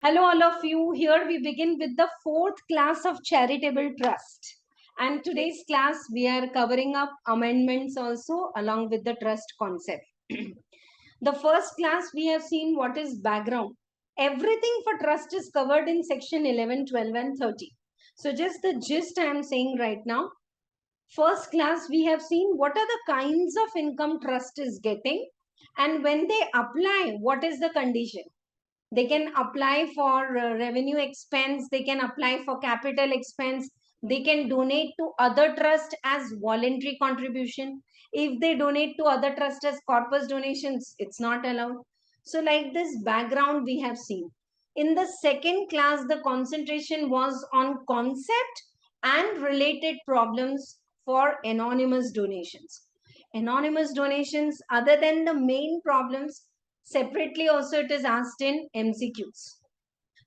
Hello, all of you. Here we begin with the fourth class of Charitable Trust. And today's class, we are covering up amendments also along with the trust concept. The first class, we have seen what is background. Everything for trust is covered in section 11, 12, and 30. So just the gist I am saying right now. First class, we have seen what are the kinds of income trust is getting. And when they apply, what is the condition? They can apply for revenue expense, they can apply for capital expense, they can donate to other trust as voluntary contribution. If they donate to other trust as corpus donations, it's not allowed. So like this background we have seen. In the second class, the concentration was on concept and related problems for anonymous donations. Anonymous donations, other than the main problems, separately also it is asked in MCQs.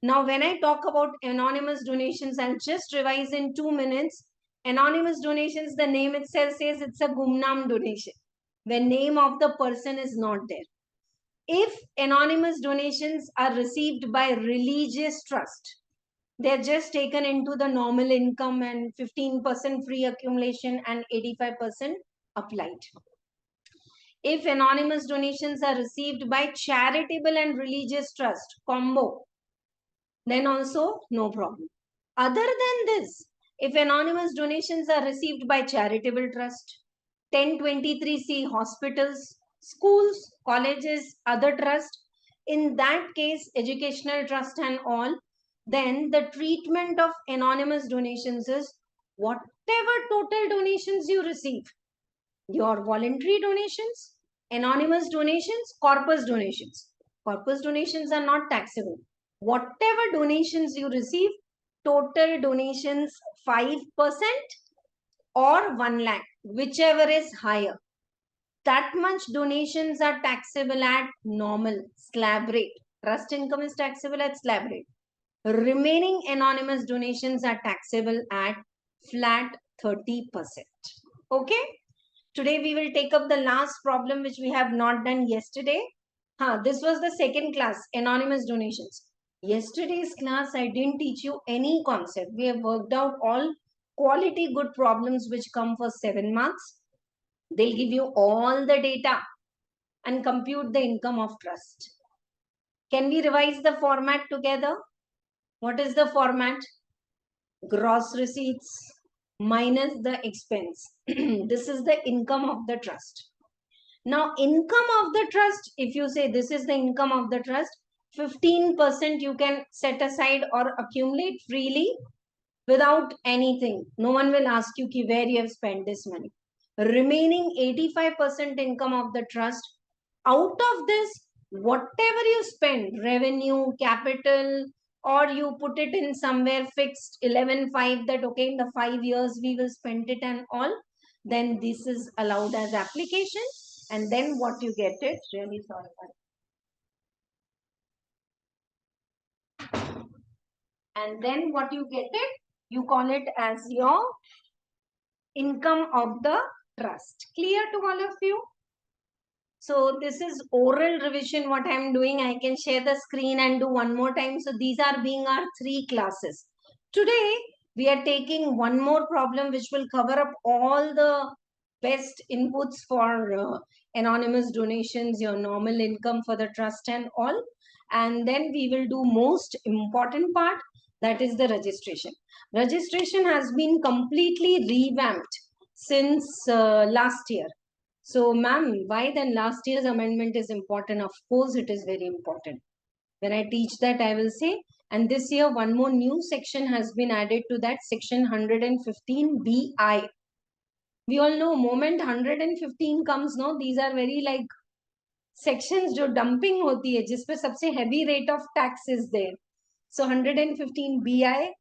Now, when I talk about anonymous donations, I'll just revise in 2 minutes. Anonymous donations, the name itself says it's a gumnam donation, when name of the person is not there. If anonymous donations are received by religious trust, they're just taken into the normal income and 15% free accumulation and 85% applied. If anonymous donations are received by charitable and religious trust combo, then also no problem. Other than this, if anonymous donations are received by charitable trust, 1023C hospitals, schools, colleges, other trust, in that case, educational trust and all, then the treatment of anonymous donations is whatever total donations you receive, your voluntary donations, anonymous donations, corpus donations. Corpus donations are not taxable. Whatever donations you receive, total donations 5% or 1 lakh, whichever is higher. That much donations are taxable at normal slab rate. Trust income is taxable at slab rate. Remaining anonymous donations are taxable at flat 30%. Okay? Today we will take up the last problem which we have not done yesterday. This was the second class, anonymous donations. Yesterday's class, I didn't teach you any concept. We have worked out all quality good problems which come for 7 marks. They'll give you all the data and compute the income of trust. Can we revise the format together? What is the format? Gross receipts minus the expense. This is the income of the trust. Now, income of the trust, if you say this is the income of the trust, 15% you can set aside or accumulate freely without anything. No one will ask you ki where you have spent this money. Remaining 85% income of the trust, out of this, whatever you spend, revenue, capital, or you put it in somewhere fixed 11.5 that okay, in the 5 years we will spend it and all, then this is allowed as application. And then what you get it, really sorry. And then what you get it, you call it as your income of the trust. Clear to all of you? So this is oral revision what I am doing. I can share the screen and do one more time. So these are being our 3 classes. Today we are taking one more problem which will cover up all the best inputs for anonymous donations, your normal income for the trust and all. And then we will do most important part, that is the registration. Registration has been completely revamped since last year. So, ma'am, why then last year's amendment is important? Of course, it is very important. When I teach that, I will say, and this year, one more new section has been added to that, section 115 BI. We all know, moment 115 comes, no, these are very like sections जो dumping होती है, जिस पे सबसे heavy rate of tax is there. So 115 BI,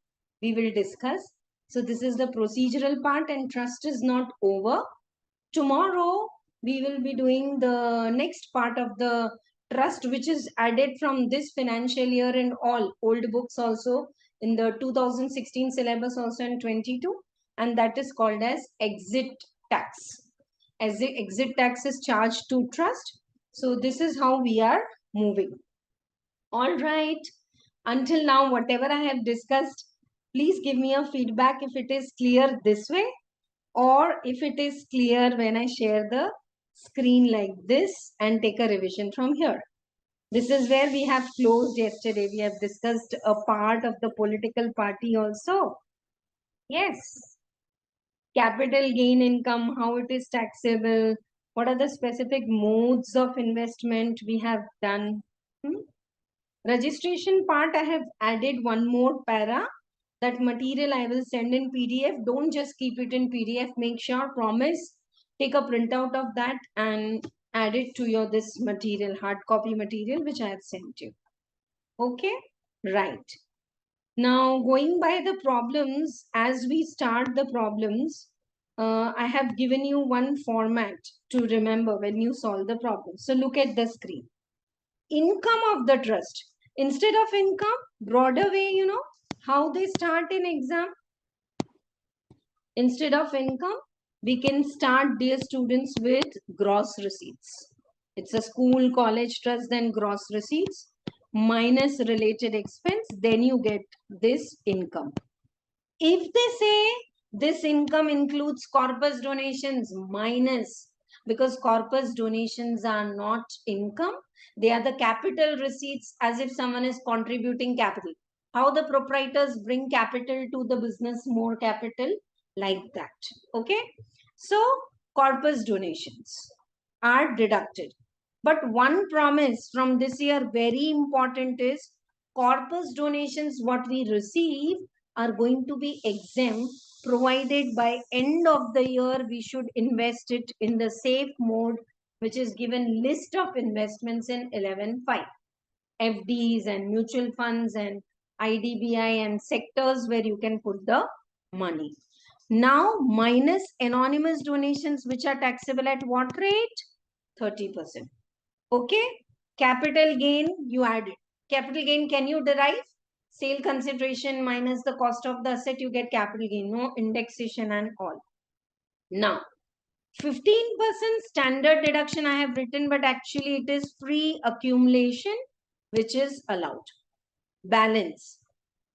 we will discuss. So this is the procedural part and trust is not over. Tomorrow, we will be doing the next part of the trust, which is added from this financial year and all old books also in the 2016 syllabus also in 22. And that is called as exit tax. As the exit tax is charged to trust. So this is how we are moving. All right. Until now, whatever I have discussed, please give me a feedback if it is clear this way or if it is clear when I share the screen like this and take a revision from here. This is where we have closed yesterday. We have discussed a part of the political party also. Yes. Capital gain income, how it is taxable, what are the specific modes of investment we have done. Registration part, I have added one more para. That material I will send in PDF. Don't just keep it in PDF. Make sure, promise, take a printout of that and add it to your this material, hard copy material, which I have sent you. Okay, right. Now, going by the problems, as we start the problems, I have given you one format to remember when you solve the problem. So look at the screen. Income of the trust. Instead of income, broader way, you know, how they start in exam. Instead of income, we can start, dear students, with gross receipts. It's a school, college trust, then gross receipts minus related expense, then you get this income. If they say this income includes corpus donations, minus, because corpus donations are not income, they are the capital receipts, as if someone is contributing capital. How the proprietors bring capital to the business, more capital, like that. Okay, so corpus donations are deducted. But one promise from this year, very important, is corpus donations what we receive are going to be exempt, provided by end of the year we should invest it in the safe mode, which is given list of investments in 11.5. FDs and mutual funds and IDBI and sectors where you can put the money. Now, minus anonymous donations, which are taxable at what rate? 30%. Okay. Capital gain, you add it. Capital gain, can you derive? Sale consideration minus the cost of the asset, you get capital gain. No indexation and all. Now, 15% standard deduction I have written, but actually it is free accumulation, which is allowed. Balance.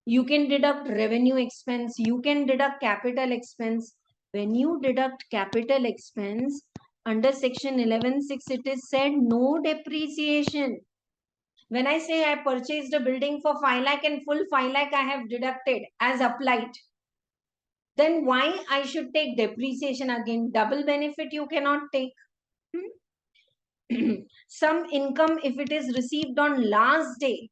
You can deduct revenue expense. You can deduct capital expense. When you deduct capital expense, under section 11.6, it is said no depreciation. When I say I purchased a building for 5 lakh and full 5 lakh I have deducted as applied, then why I should take depreciation again? Double benefit you cannot take. Some income, if it is received on last day,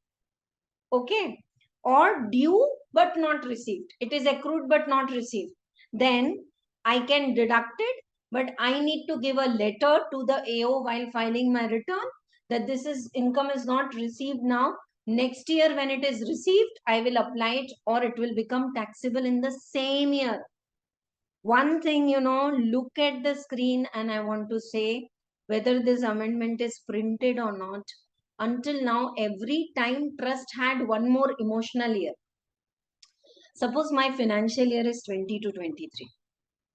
okay, or due but not received, it is accrued but not received, then I can deduct it, but I need to give a letter to the AO while filing my return that this is income is not received now. Next year when it is received, I will apply it or it will become taxable in the same year. One thing, you know, look at the screen and I want to say whether this amendment is printed or not. Until now, every time trust had one more emotional year. Suppose my financial year is 20 to 23.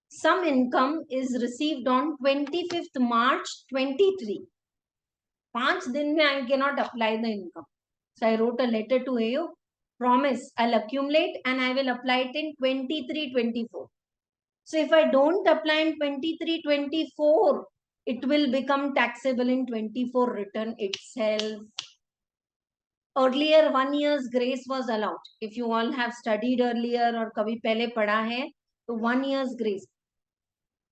Some income is received on 25th March 23. 5 दिन में I cannot apply the income. So I wrote a letter to AO. Promise, I'll accumulate and I will apply it in 23-24. So if I don't apply in 23-24, it will become taxable in 24 return itself. Earlier, 1 year's grace was allowed. If you all have studied earlier or kabhi pehle padha hai, so 1 year's grace.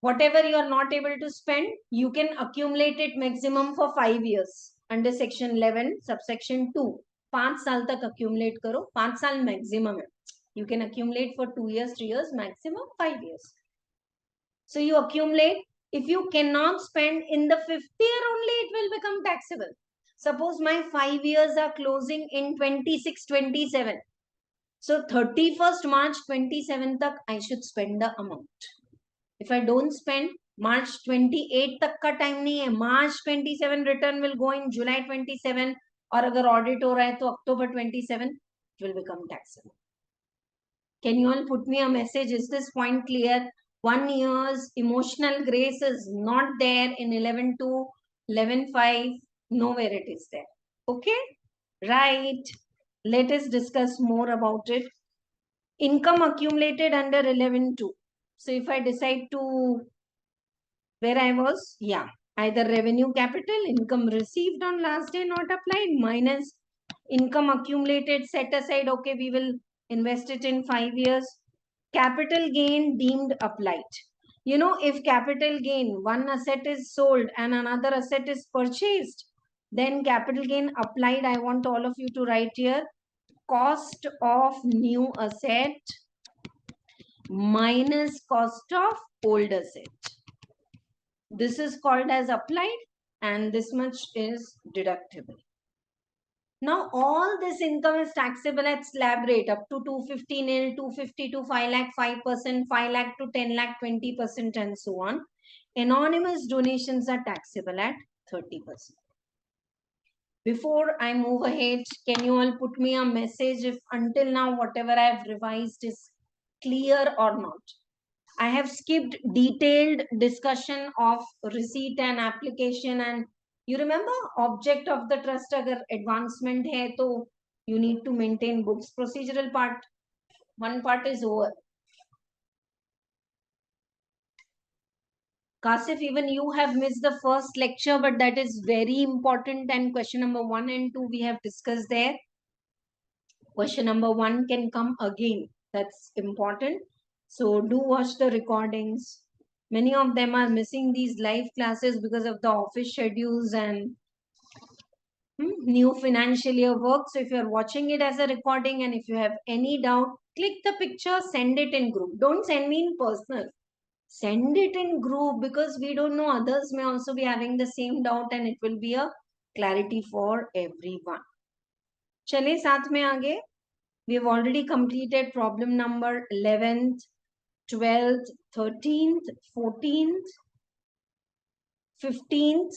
Whatever you are not able to spend, you can accumulate it maximum for 5 years. Under section 11, subsection 2. 5 साल तक accumulate करो. 5 साल maximum है. You can accumulate for 2 years, 3 years, maximum 5 years. So you accumulate. If you cannot spend in the 5th year only, it will become taxable. Suppose my 5 years are closing in 26-27. So 31st March 27 tak I should spend the amount. If I don't spend, March 28 tak ka time nahi hai. March 27 return will go in July 27 और अगर audit हो रहा है तो October 27 it will become taxable. Can you all put me a message? Is this point clear? 1 year's emotional grace is not there in 11.2, 11.5. Nowhere it is there. Okay? Right. Let us discuss more about it. Income accumulated under 11.2. So if I decide to, where I was, yeah, either revenue capital, income received on last day not applied, minus income accumulated, set aside, okay, we will invest it in 5 years. Capital gain deemed applied. You know, if capital gain, one asset is sold and another asset is purchased, then capital gain applied, I want all of you to write here, cost of new asset minus cost of old asset. This is called as applied and this much is deductible. Now all this income is taxable at slab rate up to 250 nil, 250 to 5 lakh 5%, 5 lakh to 10 lakh 20% and so on. Anonymous donations are taxable at 30%. Before I move ahead, can you all put me a message if until now whatever I have revised is clear or not? I have skipped detailed discussion of receipt and application, and you remember object of the trust agar advancement hai to you need to maintain books. Procedural part, one part is over. Kasif, even you have missed the first lecture, but that is very important, and question number 1 and 2 we have discussed there. Question number 1 can come again. That's important. So do watch the recordings. Many of them are missing these live classes because of the office schedules and new financial year work. So if you're watching it as a recording and if you have any doubt, click the picture, send it in group. Don't send me in personal. Send it in group because we don't know, others may also be having the same doubt and it will be a clarity for everyone. चले साथ में आगे. We have already completed problem number 11th, 12th, 13th, 14th, 15th.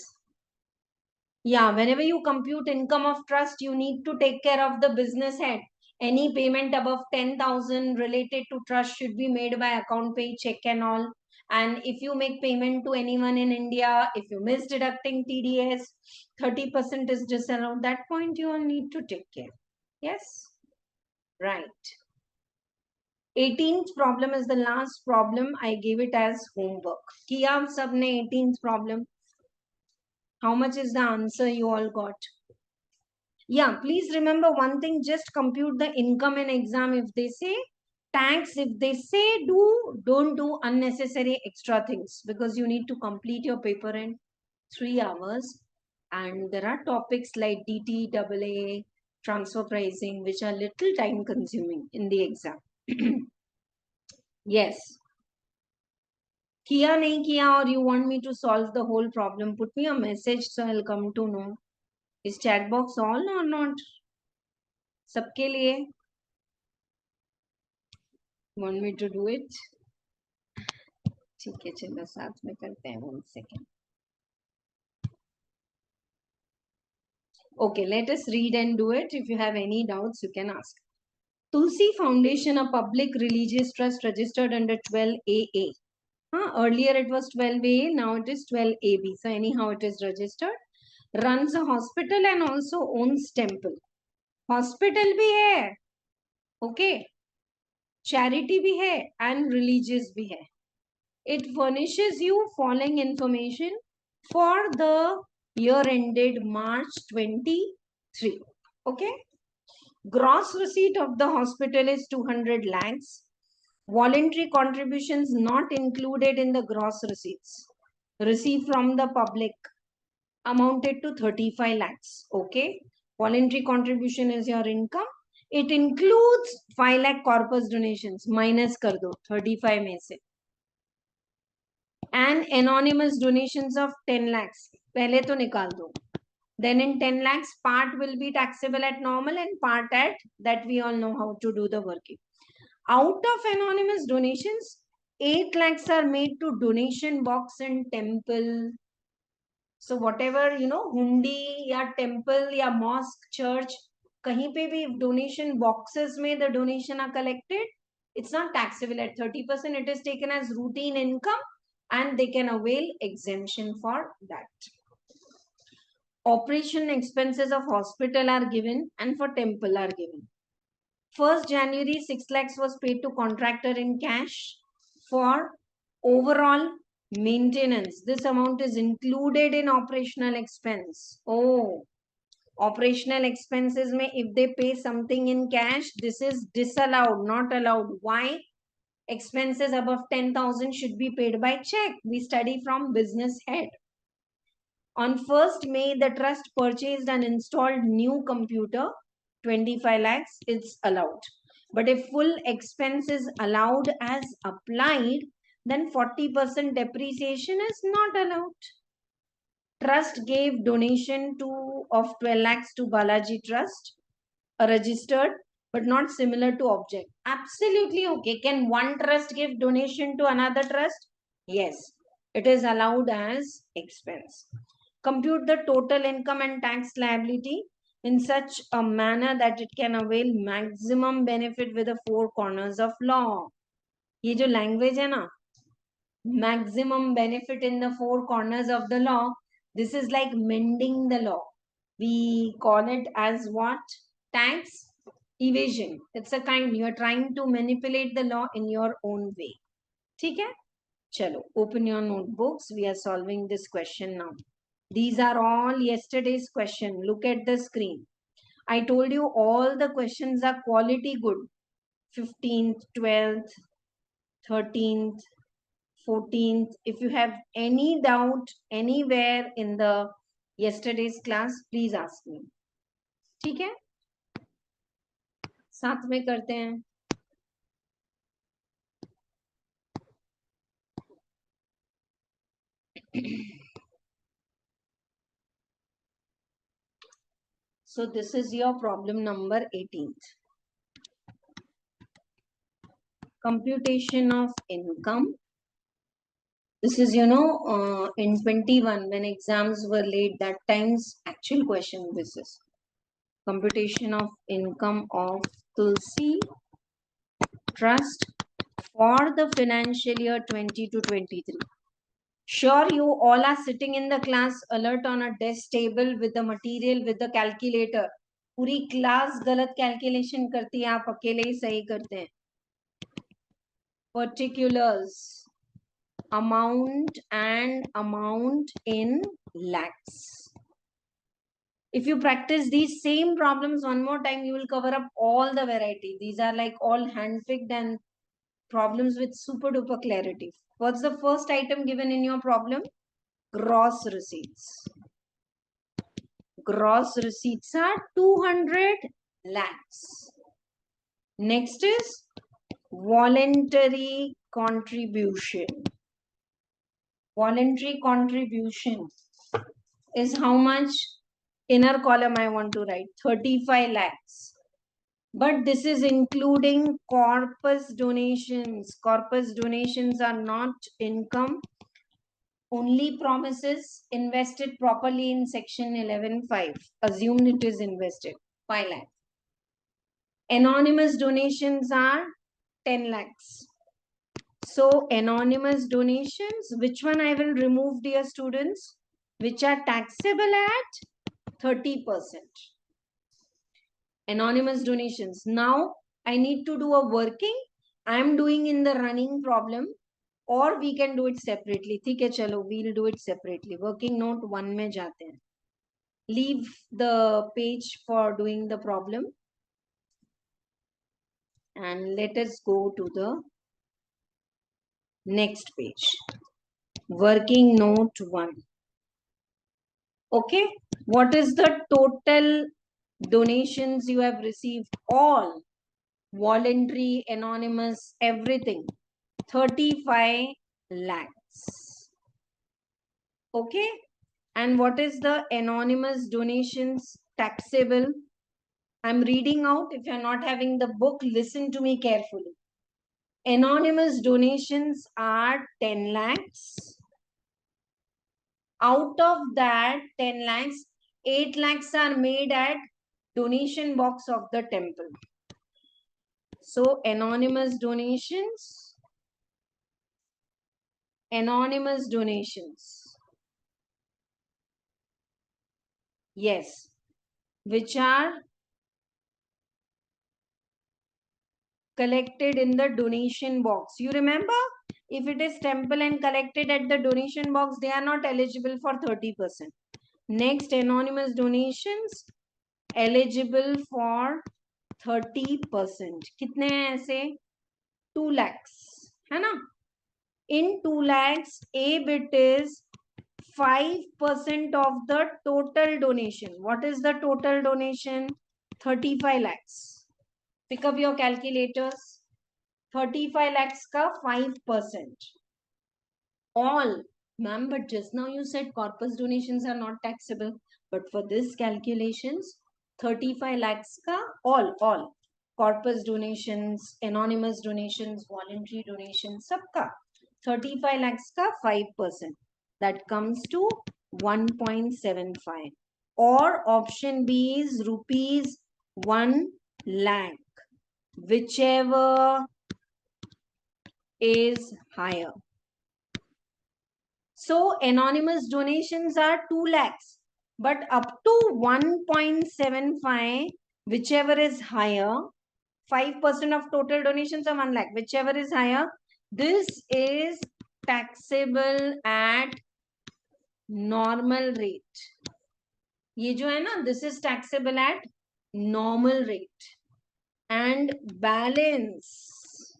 Yeah, whenever you compute income of trust, you need to take care of the business head. Any payment above 10,000 related to trust should be made by account pay, check and all. And if you make payment to anyone in India, if you miss deducting TDS, 30% is disallowed. That point you all need to take care. Yes? Right. 18th problem is the last problem. I gave it as homework. Kiya sabne 18th problem. How much is the answer you all got? Yeah, please remember one thing. Just compute the income in exam. If they say tax, if they say do, don't do unnecessary extra things because you need to complete your paper in 3 hours. And there are topics like DT, AA, transfer pricing, which are little time consuming in the exam. Yes. किया नहीं किया or you want me to solve the whole problem, put me a message so I'll come to know. Is chat box on or not? सबके लिए? Want me to do it? ठीक है, चलो साथ में करते हैं. 1 second. Okay, let us read and do it. If you have any doubts, you can ask. Tulsi Foundation, a public religious trust registered under 12AA. Earlier it was 12A, now it is 12AB. So anyhow it is registered. Runs a hospital and also owns temple. Hospital भी है, okay. Charity भी है and religious भी है. It furnishes you following information for the year ended March 23. Okay. Gross receipt of the hospital is 200 lakhs. Voluntary contributions not included in the gross receipts received from the public amounted to 35 lakhs. Okay. Voluntary contribution is your income. It includes 5 lakh corpus donations. Minus kar do 35 mein se. And anonymous donations of 10 lakhs. Pehle to nikal do. Then in 10 lakhs, part will be taxable at normal and part at that we all know how to do the working. Out of anonymous donations, 8 lakhs are made to donation box in temple. So whatever, you know, hundi ya temple ya mosque, church, kahin pe bhi donation boxes mein the donation are collected, it's not taxable at 30%. It is taken as routine income and they can avail exemption for that. Operation expenses of hospital are given and for temple are given. 1st January, 6 lakhs was paid to contractor in cash for overall maintenance. This amount is included in operational expense. Oh, operational expenses may, if they pay something in cash, this is disallowed, not allowed. Why? Expenses above 10,000 should be paid by check. We study from business head. On 1st May, the trust purchased and installed new computer, 25 lakhs, it's allowed. But if full expense is allowed as applied, then 40% depreciation is not allowed. Trust gave donation of 12 lakhs to Balaji Trust, a registered but not similar to object. Absolutely okay. Can one trust give donation to another trust? Yes, it is allowed as expense. Compute the total income and tax liability in such a manner that it can avail maximum benefit with the four corners of law. ये जो language है ना, maximum benefit in the four corners of the law, this is like mending the law. We call it as what? Tax evasion. It's a kind, you are trying to manipulate the law in your own way. ठीक है? Chalo, open your notebooks. We are solving this question now. These are all yesterday's question. Look at the screen. I told you all the questions are quality good. 15th, 12th, 13th, 14th. If you have any doubt anywhere in the yesterday's class, please ask me. ठीक है? साथ में करते हैं. So this is your problem number 18th. Computation of income. This is, in 21 when exams were laid, that time's actual question this is. Computation of income of Tulsi Trust for the financial year 20 to 23. Sure, you all are sitting in the class alert on a desk table with the material, with the calculator. पूरी class गलत calculation करती है, आप अकेले ही सही करते हैं. Particulars, amount and amount in lakhs. If you practice these same problems one more time, you will cover up all the variety. These are like all handpicked and problems with super duper clarity. What's the first item given in your problem? Gross receipts. Gross receipts are 200 lakhs. Next is voluntary contribution. Voluntary contribution is how much? Inner column I want to write 35 lakhs. But this is including corpus donations. Corpus donations are not income. Only promises invested properly in section 11.5. Assumed it is invested. 5 lakhs. Anonymous donations are 10 lakhs. So anonymous donations, which one I will remove, dear students? Which are taxable at 30%. Anonymous donations. Now I need to do a working. I am doing in the running problem, or we can do it separately. ठीक है, चलो, we'll do it separately. Working note 1 में जाते हैं. Leave the page for doing the problem. And let us go to the next page. Working note 1. Okay. What is the total donations you have received? All. Voluntary, anonymous, everything. 35 lakhs. Okay. And what is the anonymous donations taxable? I'm reading out. If you're not having the book, listen to me carefully. Anonymous donations are 10 lakhs. Out of that 10 lakhs, 8 lakhs are made at donation box of the temple. So anonymous donations. Yes, which are collected in the donation box. You remember, if it is temple and collected at the donation box, they are not eligible for 30%. Next, anonymous donations eligible for 30%. कितने हैं ऐसे? 2 lakhs, है ना? In 2 lakhs, A bit is 5% of the total donation. What is the total donation? 35 lakhs. Pick up your calculators. 35 lakhs ka 5%. All. Ma'am, but just now you said corpus donations are not taxable. But for this calculations, 35 lakhs ka all. Corpus donations, anonymous donations, voluntary donations, sabka. 35 lakhs ka 5%. That comes to 1.75. Or option B is rupees 1 lakh. Whichever is higher. So anonymous donations are 2 lakhs, but up to 1.75, whichever is higher, 5% of total donations are 1 lakh, whichever is higher, this is taxable at normal rate. ये जो है ना, this is taxable at normal rate. And balance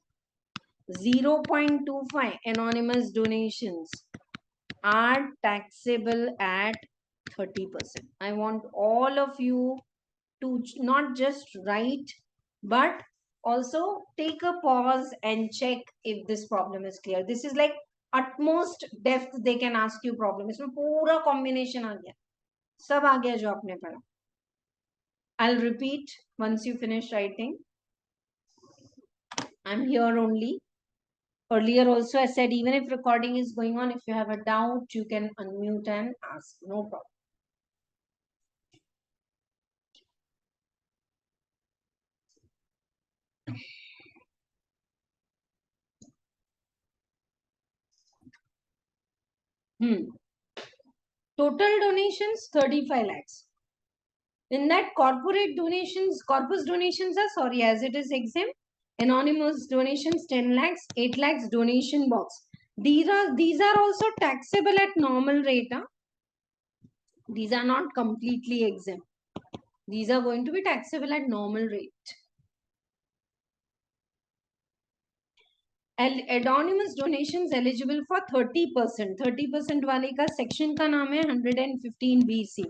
0.25 anonymous donations are taxable at 30%. I want all of you to not just write, but also take a pause and check if this problem is clear. This is like utmost depth they can ask you problem. इसमें पूरा combination आ गया, सब आ गया जो आपने पढ़ा. I'll repeat once you finish writing. I'm here only. Earlier also I said, even if recording is going on, if you have a doubt, you can unmute and ask. No problem. Total donations 35 lakhs. In that corporate donations, corpus donations are sorry, as it is exempt. Anonymous donations 10 lakhs, 8 lakhs donation box. These are also taxable at normal rate. Huh? These are not completely exempt. These are going to be taxable at normal rate. Anonymous donations eligible for 30%. 30% वाले का section का नाम है 115 BC.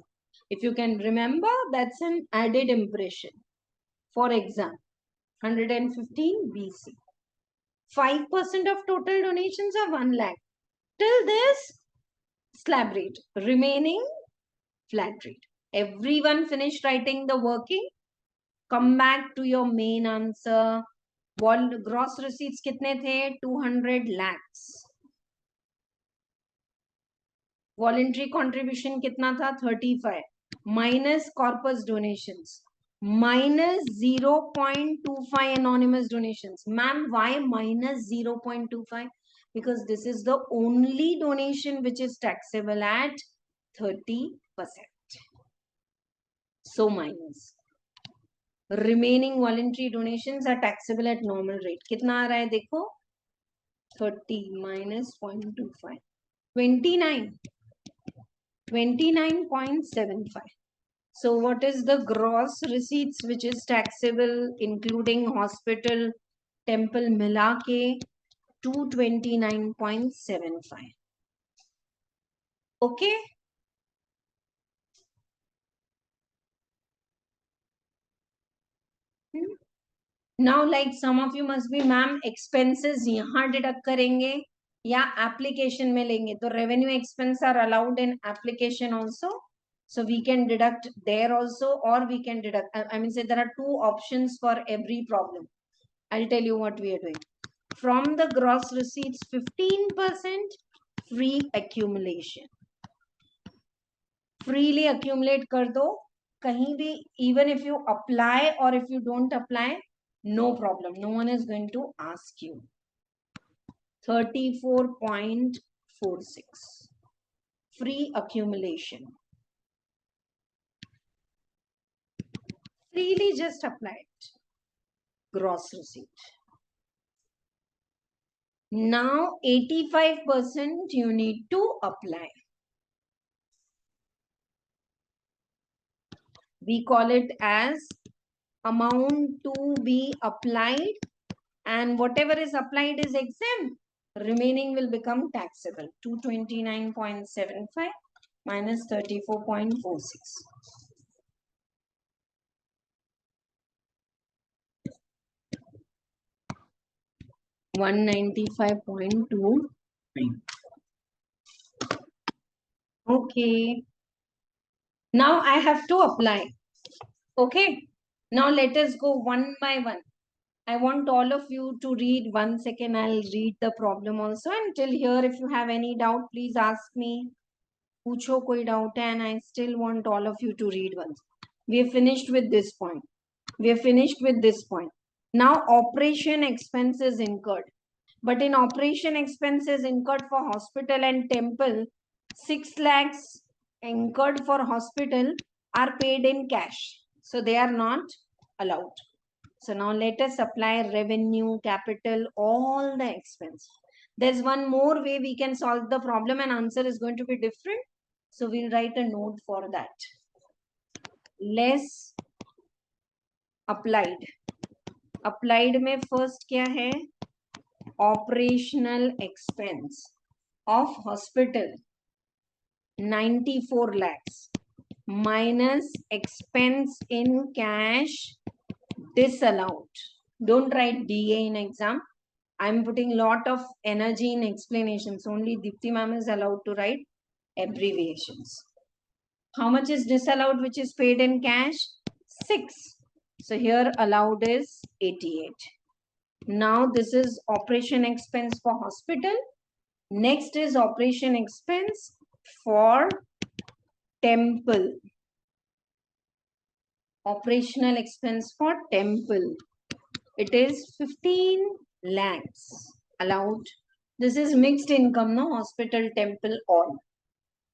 If you can remember, that's an added impression for exam. 115 BC. 5% of total donations are 1 lakh. Till this, slab rate. Remaining, flat rate. Everyone finished writing the working? Come back to your main answer. Gross receipts कितने थे? 200 lakhs. Voluntary contribution कितना था? 35. Minus corpus donations. Minus 0.25 anonymous donations. Ma'am, why minus 0.25? Because this is the only donation which is taxable at 30%. So minus. Remaining voluntary donations are taxable at normal rate. कितना आ रहा है देखो? 30 minus 0.25. 29. 29.75. So what is the gross receipts which is taxable including hospital, temple mila ke? 229.75. Okay. Now like some of you must be, ma'am, expenses यहाँ deduct करेंगे या application में लेंगे. तो revenue expense are allowed in application also. So we can deduct there also, or we can deduct. I mean, say there are two options for every problem. I'll tell you what we are doing. From the gross receipts, 15% free accumulation. Freely accumulate कर दो कहीं भी, even if you apply or if you don't apply, no problem. No one is going to ask you. 34.46. Free accumulation. Freely just apply it. Gross receipt. Now 85% you need to apply. We call it as amount to be applied, and whatever is applied is exempt. Remaining will become taxable. 229.75 minus 34.46. 195.2. Okay. Now I have to apply. Okay. Now let us go one by one. I want all of you to read 1 second. I'll read the problem also. Until here, if you have any doubt, please ask me. Pucho koi doubt hai, and I still want all of you to read once. We have finished with this point. We have finished with this point. Now operation expenses incurred. But in operation expenses incurred for hospital and temple, 6 lakhs incurred for hospital are paid in cash. So they are not allowed. So now let us apply revenue, capital, all the expense. There's one more way we can solve the problem, and answer is going to be different. So we'll write a note for that. Less applied. Applied में first क्या है? Operational expense of hospital 94 lakhs minus expense in cash disallowed. Don't write DA in exam. I'm putting lot of energy in explanations. Only Dipti ma'am is allowed to write abbreviations. How much is disallowed, which is paid in cash? 6. So here allowed is 88. Now this is operation expense for hospital. Next is operation expense for temple. Operational expense for temple. It is 15 lakhs allowed. This is mixed income, no? Hospital, temple, all.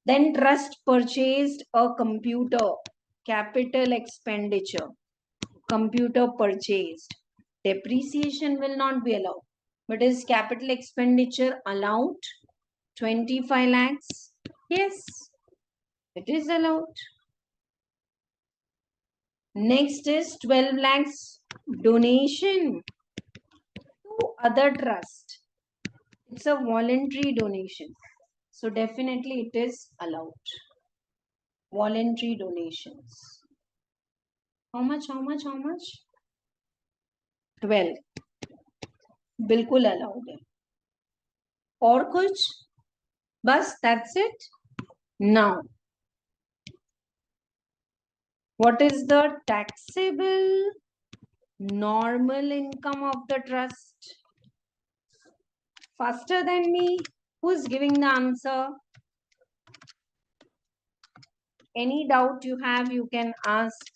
Then trust purchased a computer. Capital expenditure. Computer purchased. Depreciation will not be allowed. But is capital expenditure allowed? 25 lakhs? Yes, it is allowed. Next is 12 lakhs donation to other trust. It's a voluntary donation. So definitely it is allowed. Voluntary donations. How much? 12. बिल्कुल allowed है. और कुछ? बस, that's it. Now, what is the taxable normal income of the trust? Faster than me. Who's giving the answer? Any doubt you have, you can ask.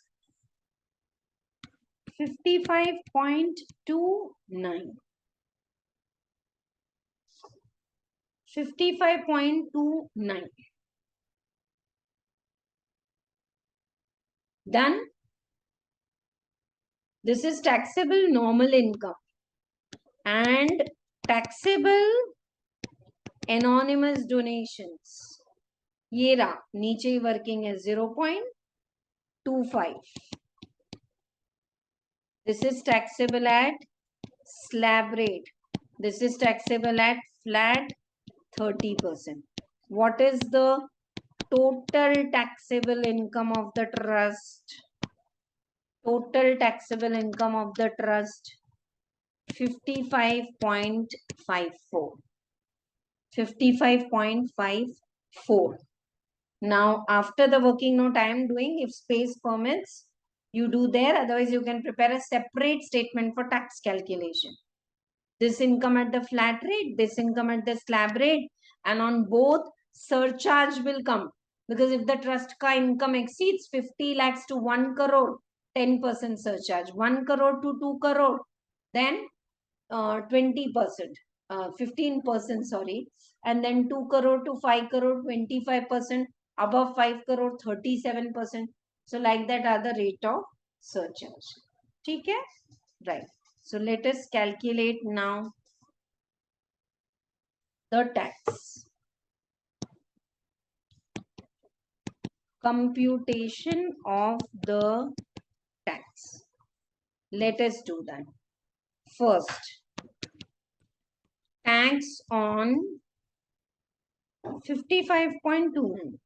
55.29. 55.29. Done? This is taxable normal income. And taxable anonymous donations. ये रहा, नीचे working है 0.25. This is taxable at slab rate. This is taxable at flat 30%. What is the total taxable income of the trust? Total taxable income of the trust 55.54. 55.54. Now, after the working note I am doing, if space permits, you do there. Otherwise, you can prepare a separate statement for tax calculation. This income at the flat rate, this income at the slab rate, and on both surcharge will come. Because if the trust ka income exceeds 50 lakhs to 1 crore, 10% surcharge. 1 crore to 2 crore, then 20%. 15%, sorry. And then 2 crore to 5 crore, 25%. Above 5 crore, 37%. So like that are the rate of surcharge. ठीक है? Right. So let us calculate now the tax. Computation of the tax. Let us do that. First, tax on 55.29.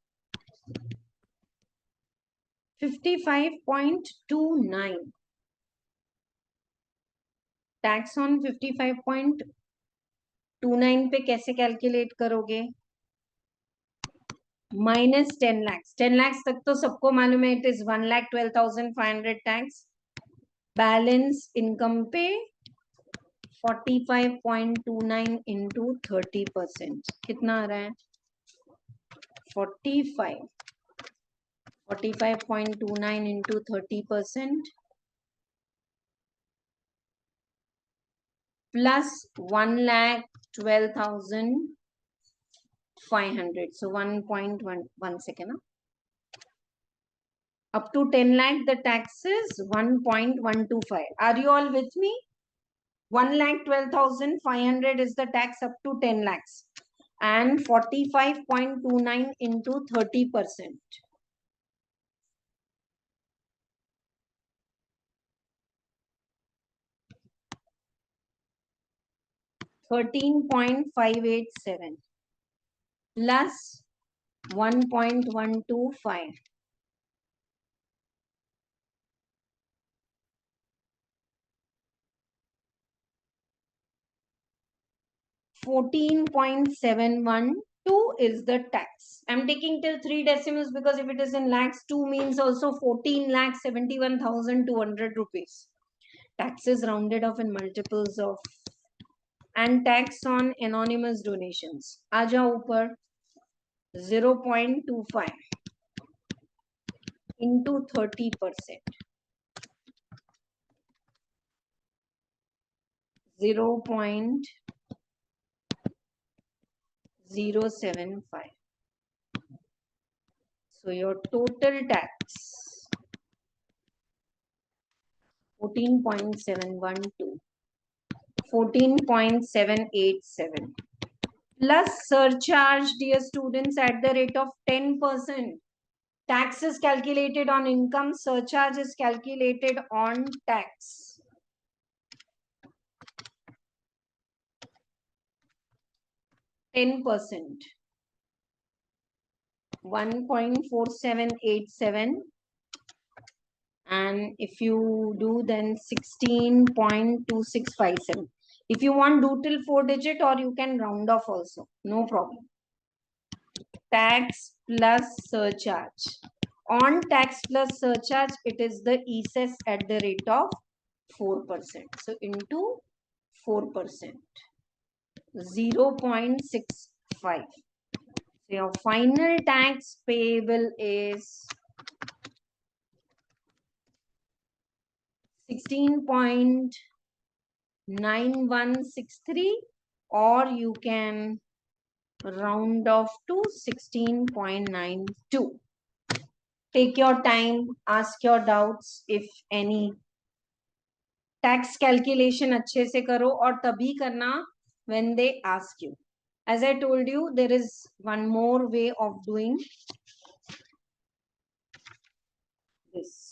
55.29. Tax on 55.29 पे कैसे calculate करोगे? Minus 10 lakh. 10 lakh तक तो सबको मालूम है, it is 1,12,500 tax. Balance income पे 45.29 इंटू 30%. कितना आ रहा है? 45.29 into 30% plus 1,12,500. So 1.1 second. Up to 10 lakh, the tax is 1.125. Are you all with me? 1,12,500 is the tax up to 10 lakhs. And 45.29 into 30%. 13.587 plus 1.125. 14.712 is the tax. I'm taking till 3 decimals because if it is in lakhs, 2 means also 14,71,200 rupees. Tax is rounded off in multiples of. And tax on anonymous donations. आ जाओ ऊपर. 0.25 into 30%. 0.075. So your total tax 14.712, 14.787 plus surcharge, dear students, at the rate of 10%. Tax is calculated on income, surcharge is calculated on tax. 10%. 1.4787, and if you do then 16.2657. If you want, do till 4 digit or you can round off also, no problem. Tax plus surcharge. On tax plus surcharge, it is the ESS at the rate of 4%. So into 4%, 0.65. So your final tax payable is 16.9163, or you can round off to 16.92. Take your time, ask your doubts if any. Tax calculation अच्छे से करो और तभी करना when they ask you. As I told you, there is one more way of doing this.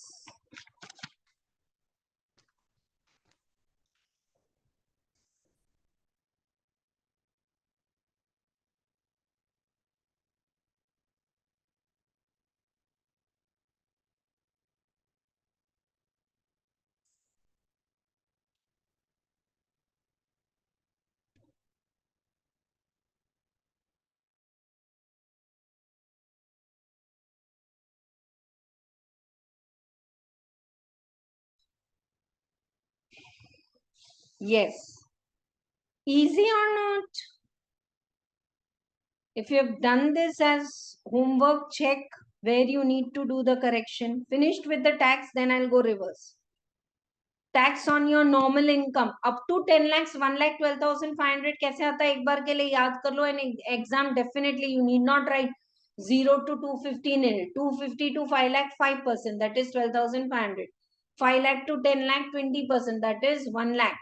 Yes. Easy or not? If you have done this as homework, check where you need to do the correction. Finished with the tax, then I'll go reverse. Tax on your normal income up to 10 lakhs, 1,12,500 कैसे आता है एक बार के लिए याद कर लो. And exam definitely you need not write 0 to 250 nil. 250 to 5 lakh 5%, that is 12,500. 5 lakh to 10 lakh, 20%, that is 1 lakh.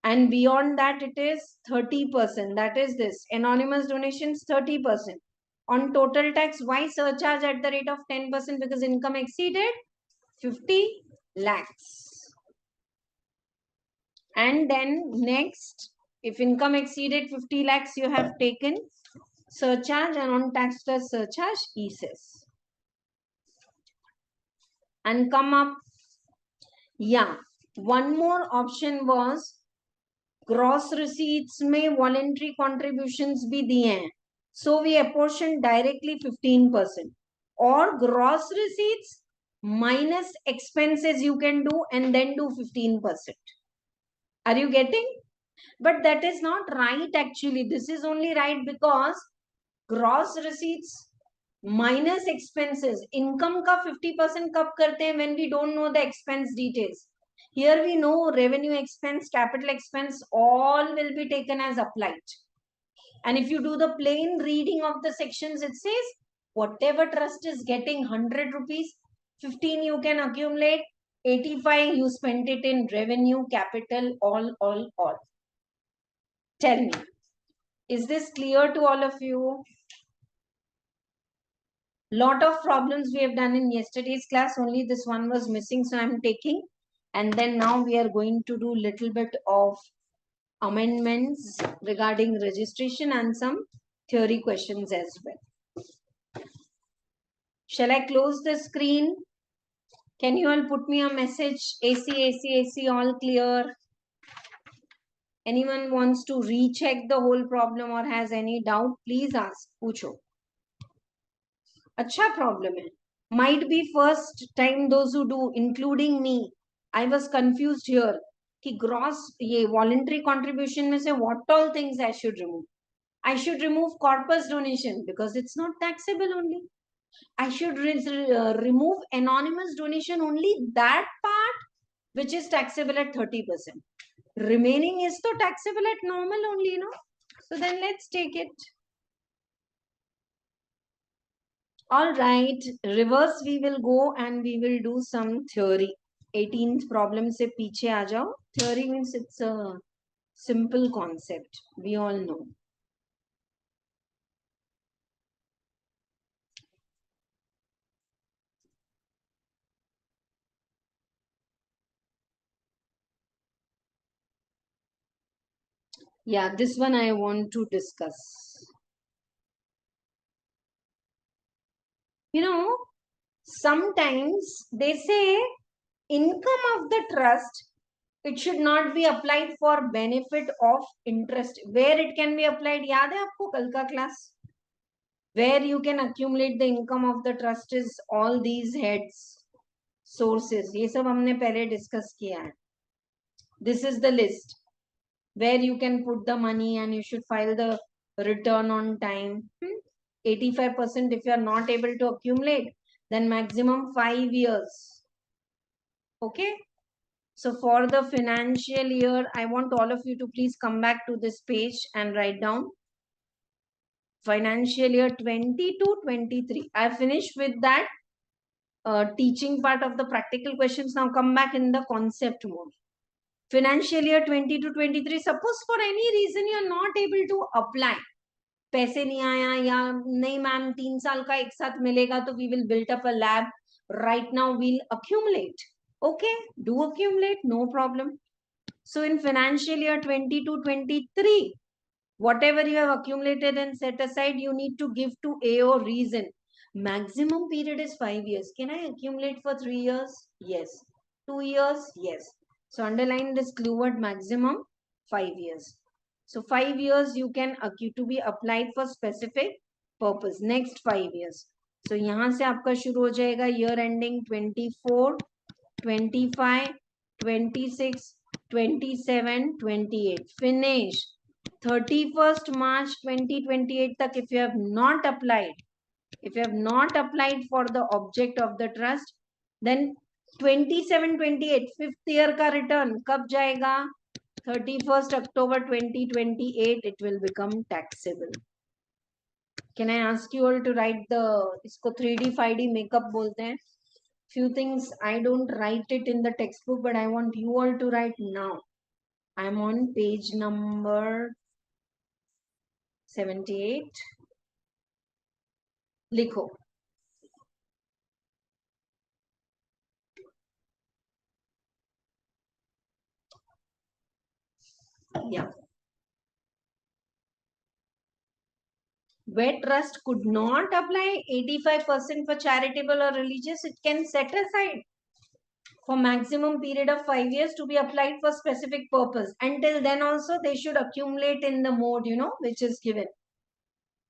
And beyond that, it is 30%. That is this. Anonymous donations, 30%. On total tax, why surcharge at the rate of 10%? Because income exceeded 50 lakhs. And then next, if income exceeded 50 lakhs, you have taken surcharge, and on tax plus surcharge, ESS. And come up. Yeah. One more option was gross receipts में voluntary contributions भी दिए हैं. So we apportion directly 15%. Or gross receipts minus expenses you can do and then do 15%. Are you getting? But that is not right actually. This is only right because gross receipts minus expenses. Income का 50% कब करते हैं? When we don't know the expense details. Here we know revenue expense, capital expense, all will be taken as applied. And if you do the plain reading of the sections, it says whatever trust is getting 100 rupees, 15 you can accumulate, 85 you spent it in revenue, capital, all. Tell me, is this clear to all of you? Lot of problems we have done in yesterday's class, only this one was missing, so I'm taking. And then now we are going to do little bit of amendments regarding registration and some theory questions as well. Shall I close the screen? Can you all put me a message? AC, all clear? Anyone wants to recheck the whole problem or has any doubt, please ask. पूछो. अच्छा problem है. Might be first time those who do, including me. I was confused here. कि gross ये voluntary contribution में से what all things I should remove? I should remove corpus donation because it's not taxable only. I should remove anonymous donation only that part which is taxable at 30%. Remaining is to taxable at normal only, you know. So then let's take it. All right, reverse we will go and we will do some theory. 18th problem se piche aa jao. Theory means it's a simple concept. We all know. Yeah, this one I want to discuss. You know, sometimes they say income of the trust, it should not be applied for benefit of interest. Where it can be applied, yaad hai aapko kal ka class? Where you can accumulate the income of the trust is all these heads, sources. ये सब हमने पहले discuss किया है. This is the list where you can put the money and you should file the return on time. 85% if you are not able to accumulate, then maximum 5 years. Okay. So for the financial year, I want all of you to please come back to this page and write down financial year 22-23. I finished with that teaching part of the practical questions. Now come back in the concept mode. Financial year 22-23. Suppose for any reason you are not able to apply. पैसे नहीं आया या नहीं ma'am 3 साल का एक साथ मिलेगा तो we will build up a lab. Right now we'll accumulate. Okay, do accumulate, no problem. So in financial year 22-23, whatever you have accumulated and set aside, you need to give to AO reason. Maximum period is 5 years. Can I accumulate for 3 years? Yes. 2 years? Yes. So underline this clue word maximum 5 years. So 5 years you can to be applied for specific purpose. Next 5 years. So यहाँ से आपका शुरू हो जाएगा year ending 24, 25, 26, 27, 28. Finish 31st March 2028 तक if you have not applied, for the object of the trust, then 27-28 5th year का return कब जाएगा? 31st October 2028 it will become taxable. Can I ask you all to write the, इसको 3D 5D makeup बोलते हैं. Few things I don't write it in the textbook, but I want you all to write now. I'm on page number 78. Likho. Yeah. Where trust could not apply 85% for charitable or religious, it can set aside for maximum period of 5 years to be applied for specific purpose. Until then also they should accumulate in the mode, which is given.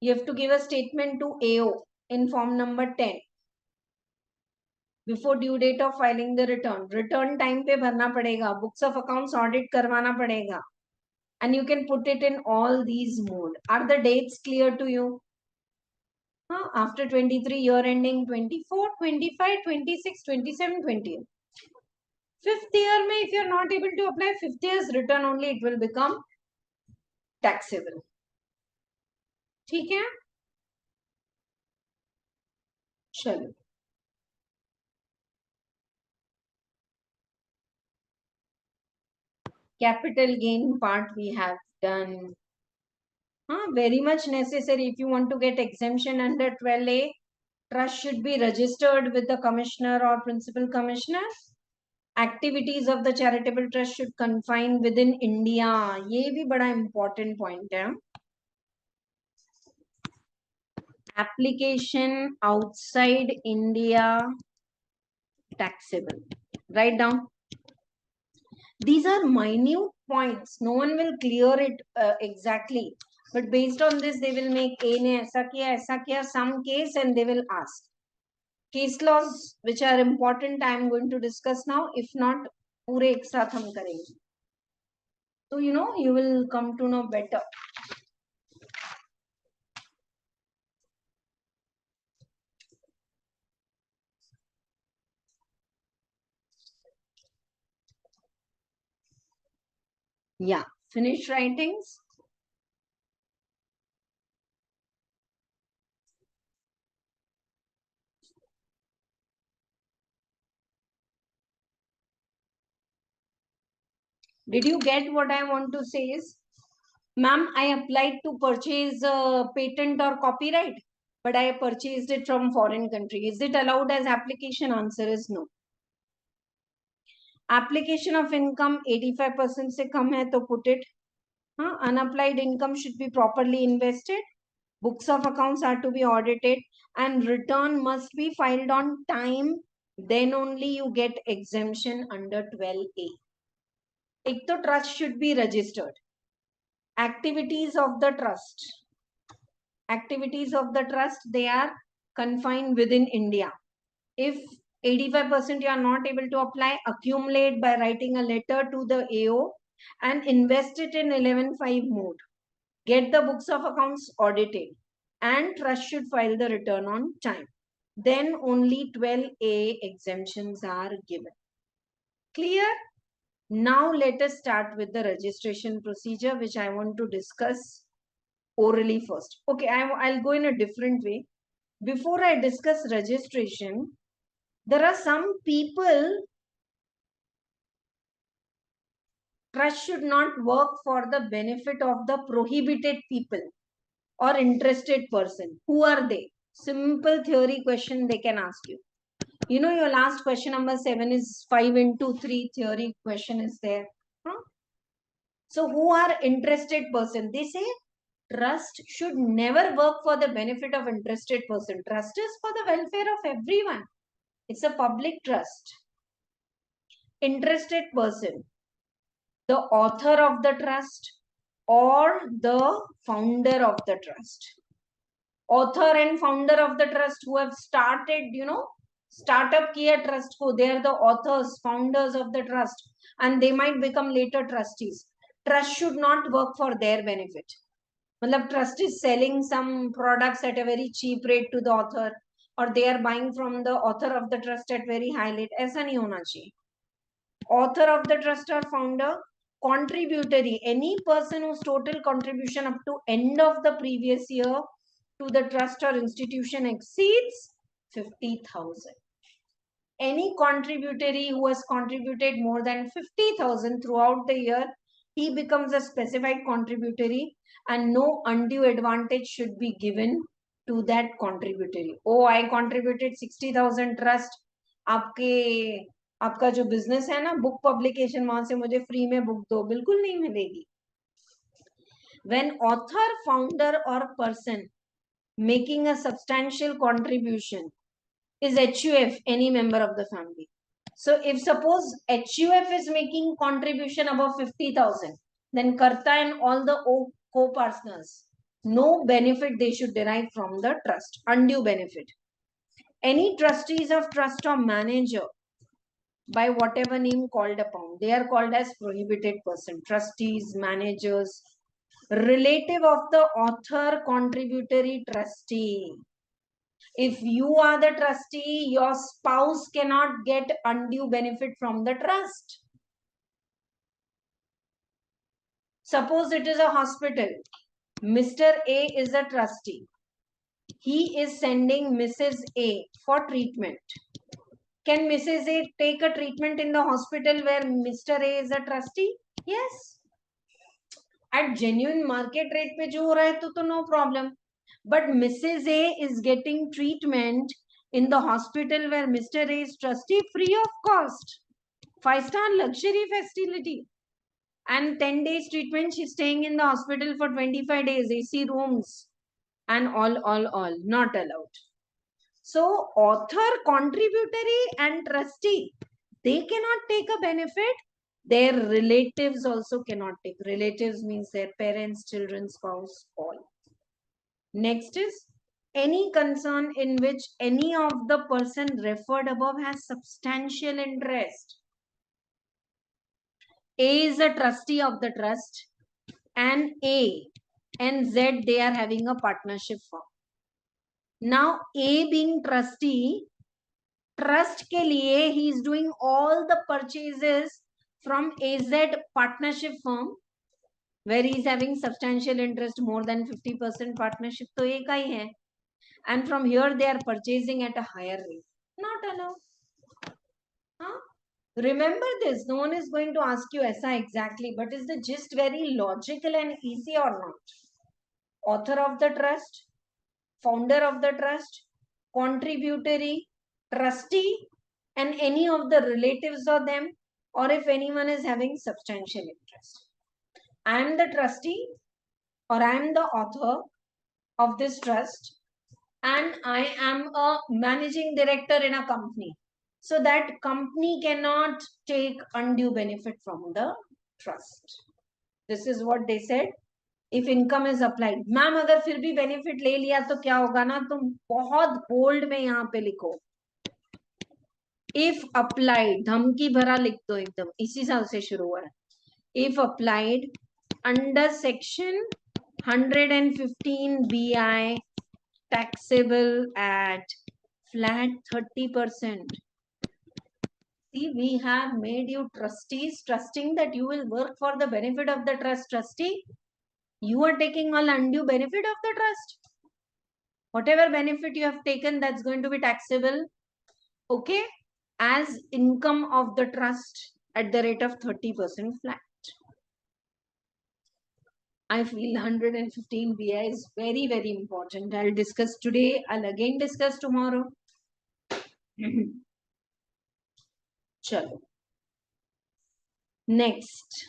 You have to give a statement to AO in form number 10 before due date of filing the return. Return time पे भरना पड़ेगा. Books of accounts audit करवाना पड़ेगा. And you can put it in all these mode. Are the dates clear to you? After 23 year ending 24, 25, 26, 27, 28. Fifth year में if you are not able to apply fifth year's return only, it will become taxable. ठीक है? चलो. Capital gain part we have done. Very much necessary if you want to get exemption under 12A. Trust should be registered with the commissioner or principal commissioner. Activities of the charitable trust should confine within India. ये भी बड़ा important point है. Application outside India taxable. Write down. These are minute points. No one will clear it exactly. But based on this, they will make A ने ऐसा किया, some case, and they will ask. Case laws which are important, I am going to discuss now. If not, पूरे एक साथ हम करेंगे. So you will come to know better. Yeah, finish writings. Did you get what I want to say is, ma'am, I applied to purchase a patent or copyright, but I purchased it from foreign country. Is it allowed as application? Answer is no. Application of income 85% से कम है तो put it. Unapplied income should be properly invested. Books of accounts are to be audited and return must be filed on time. Then only you get exemption under 12A. एक तो trust should be registered. Activities of the trust. Activities of the trust, they are confined within India. If 85% you are not able to apply, accumulate by writing a letter to the AO and invest it in 11.5 mode. Get the books of accounts audited and trust should file the return on time. Then only 12A exemptions are given. Clear? Now let us start with the registration procedure, which I want to discuss orally first. Okay, I'll go in a different way. Before I discuss registration, there are some people, trust should not work for the benefit of the prohibited people or interested person. Who are they? Simple theory question they can ask you. Your last question number 7 is 5 into 3 theory question is there. So who are interested person? They say trust should never work for the benefit of interested person. Trust is for the welfare of everyone. It's a public trust. Interested person, the author of the trust or the founder of the trust. Author and founder of the trust who have started, startup kiya trust ko, they are the authors, founders of the trust, and they might become later trustees. Trust should not work for their benefit. Matlab trust is selling some products at a very cheap rate to the author, or they are buying from the author of the trust at very high rate. ऐसा नहीं होना चाहिए. Author of the trust or founder, contributory, any person whose total contribution up to end of the previous year to the trust or institution exceeds 50,000. Any contributory who has contributed more than 50,000 throughout the year, he becomes a specified contributory, and no undue advantage should be given to that contributory. Oh, I contributed 60,000 trust. आपका जो business है ना book publication, वहां से मुझे free में book दो, बिल्कुल नहीं मिलेगी. When author, founder or person making a substantial contribution is HUF, any member of the family. So if suppose HUF is making contribution above 50,000, then Karta and all the co-partners, no benefit they should derive from the trust, undue benefit. Any trustees of trust or manager, by whatever name called upon, they are called as prohibited person. Trustees, managers, relative of the author, contributory trustee. If you are the trustee, your spouse cannot get undue benefit from the trust. Suppose it is a hospital. Mr. A is a trustee. He is sending Mrs. A for treatment. Can Mrs. A take a treatment in the hospital where Mr. A is a trustee? Yes. At genuine market rate पे जो हो रहा है तो no problem. But Mrs. A is getting treatment in the hospital where Mr. A is trustee free of cost. 5-star luxury facility. And 10 days treatment, she's staying in the hospital for 25 days, AC rooms and all, not allowed. So author, contributory and trustee, they cannot take a benefit. Their relatives also cannot take. Relatives means their parents, children, spouse, all. Next is any concern in which any of the person referred above has substantial interest. A is a trustee of the trust, and A and Z, they are having a partnership firm. Now A being trustee, trust ke liye he is doing all the purchases from AZ partnership firm, where he is having substantial interest, more than 50% partnership to A ka hi hai. And from here they are purchasing at a higher rate. Not allowed. Huh? Remember this, no one is going to ask you ऐसा exactly, but is the gist very logical and easy or not? Author of the trust, founder of the trust, contributory, trustee, and any of the relatives of them, or if anyone is having substantial interest. I am the trustee or I am the author of this trust, and I am a managing director in a company. So that company cannot take undue benefit from the trust. This is what they said. If income is applied, ma'am अगर फिर भी benefit ले लिया तो क्या होगा ना, तुम बहुत बोल्ड में यहाँ पे लिखो, इफ अप्लाइड, धमकी भरा लिख दो एकदम, इसी साल से शुरू हुआ है. If applied under section 115 BI taxable at flat 30%. See, we have made you trustees, trusting that you will work for the benefit of the trust. Trustee, you are taking all undue benefit of the trust. Whatever benefit you have taken, that's going to be taxable, okay, as income of the trust at the rate of 30% flat. I feel 115 BI is very, very important. I'll discuss today. I'll again discuss tomorrow. Chalo. Next.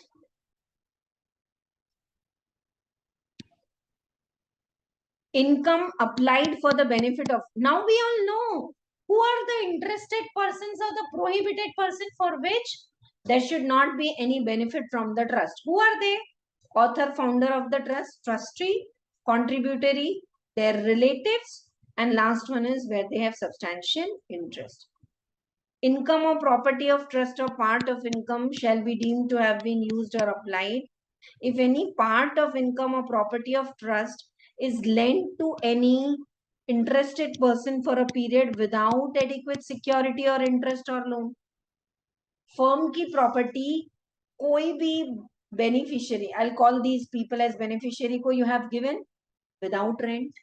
Income applied for the benefit of. Now we all know who are the interested persons or the prohibited person for which there should not be any benefit from the trust. Who are they? Author, founder of the trust, trustee, contributory, their relatives, and last one is where they have substantial interest. Income or property of trust or part of income shall be deemed to have been used or applied if any part of income or property of trust is lent to any interested person for a period without adequate security or interest or loan. Firm की property कोई भी beneficiary, I'll call these people as beneficiary, को you have given without rent.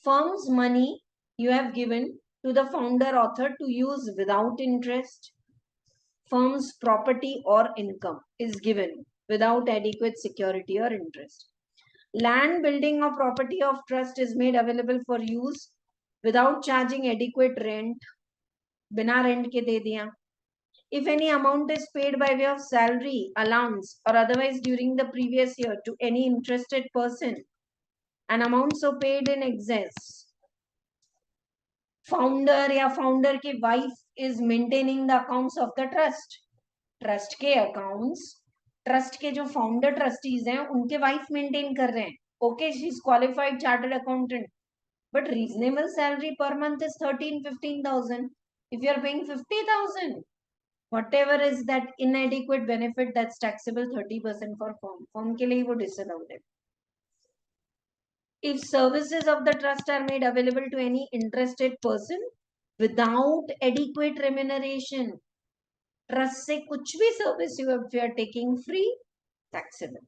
Firm's money you have given to the founder author to use without interest. Firm's property or income is given without adequate security or interest. Land, building, or property of trust is made available for use without charging adequate rent. बिना rent के दे दिया. If any amount is paid by way of salary, allowance, or otherwise during the previous year to any interested person, an amount so paid in excess, founder या founder की wife is maintaining the accounts of the trust. Trust के accounts, trust के जो founder trustees हैं, उनके wife maintain कर रहे हैं. Okay, she is qualified chartered accountant, but reasonable salary per month is 13-15,000. If you are paying 50,000, whatever is that inadequate benefit, that's taxable 30% for firm. Firm के लिए वो disallowed है. If services of the trust are made available to any interested person without adequate remuneration, trust से कुछ भी service you are taking free, taxable.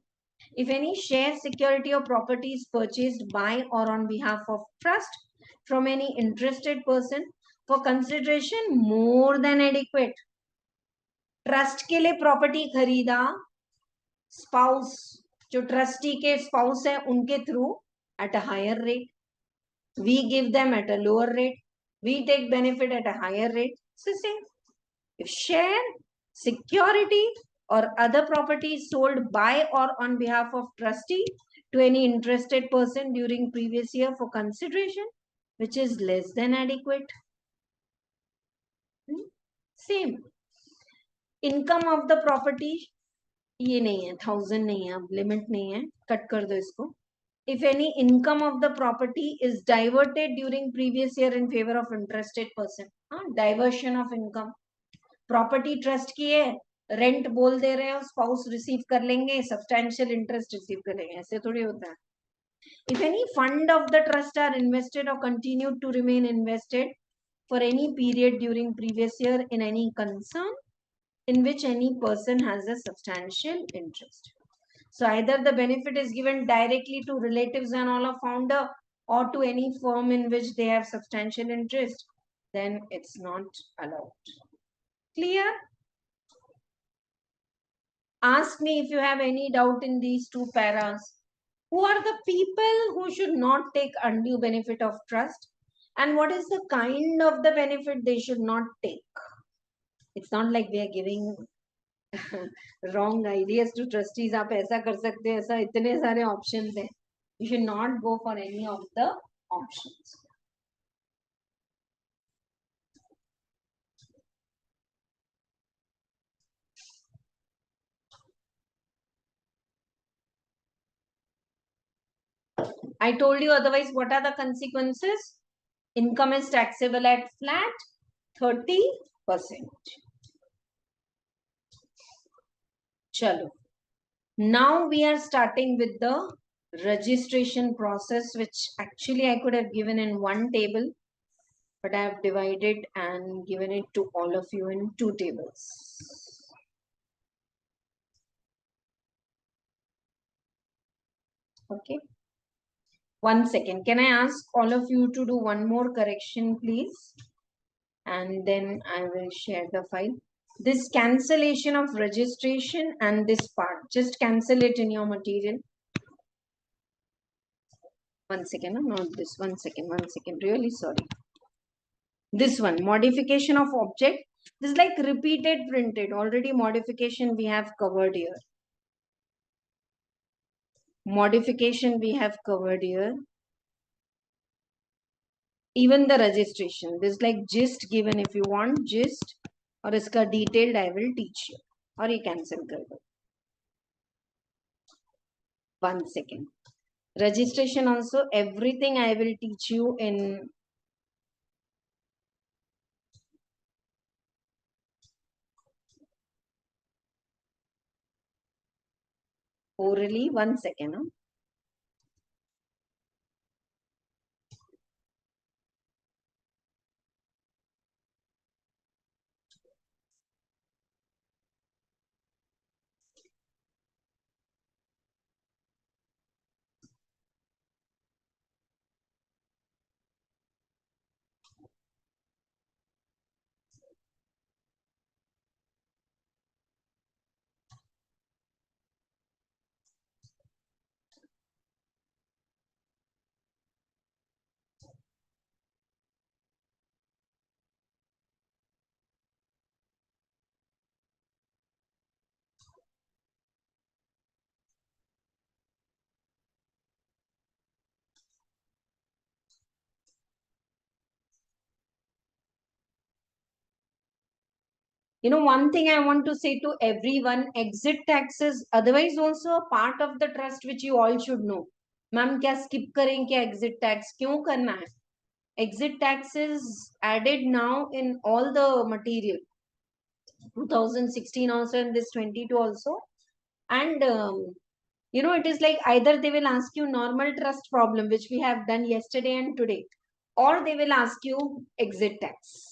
If any share, security, or property is purchased by or on behalf of trust from any interested person for consideration more than adequate, trust के लिए property खरीदा, spouse जो trustee के spouse है उनके through at a higher rate, we give them at a lower rate, we take benefit at a higher rate. So same. If share, security, or other property is sold by or on behalf of trustee to any interested person during previous year for consideration which is less than adequate, same. Income of the property ये नहीं है, 1000 नहीं है, अब limit नहीं है, cut कर दो इसको. If any income of the property is diverted during previous year in favor of interested person, diversion of income. Property trust की है, रेंट बोल दे रहे हो, स्पाउस रिसीव कर लेंगे, सब्सटैंशियल इंटरेस्ट रिसीव करेंगे, ऐसे थोड़ी होता है. If any fund of the trust are invested or continued to remain invested for any period during previous year in any concern in which any person has a substantial interest. So either the benefit is given directly to relatives and all of founder or to any firm in which they have substantial interest, then it's not allowed. Clear? Ask me if you have any doubt in these two paras. Who are the people who should not take undue benefit of trust? And what is the kind of the benefit they should not take? It's not like we are giving wrong ideas to trustees. आप ऐसा कर सकते हैं, ऐसा इतने सारे options हैं. You should not go for any of the options. I told you otherwise. What are the consequences? Income is taxable at flat 30%. Chalo. Now we are starting with the registration process, which actually I could have given in one table, but I have divided and given it to all of you in two tables. Okay. 1 second. Can I ask all of you to do one more correction, please? And then I will share the file. This cancellation of registration and this part, just cancel it in your material. 1 second, not this. 1 second, 1 second. Really sorry. This one, modification of object. This is like repeated printed. Already modification we have covered here. Modification we have covered here. Even the registration. This is like gist given. If you want gist or iska detailed, I will teach you. Or you cancel kar do. 1 second. Registration also, everything I will teach you in orally. 1 second. Huh? One thing I want to say to everyone, exit tax is otherwise also a part of the trust which you all should know. Ma'am, क्या skip करें क्या exit tax? क्यों करना है? Exit tax is added now in all the material. 2016 also and this 22 also. And it is like either they will ask you normal trust problem, which we have done yesterday and today, or they will ask you exit tax.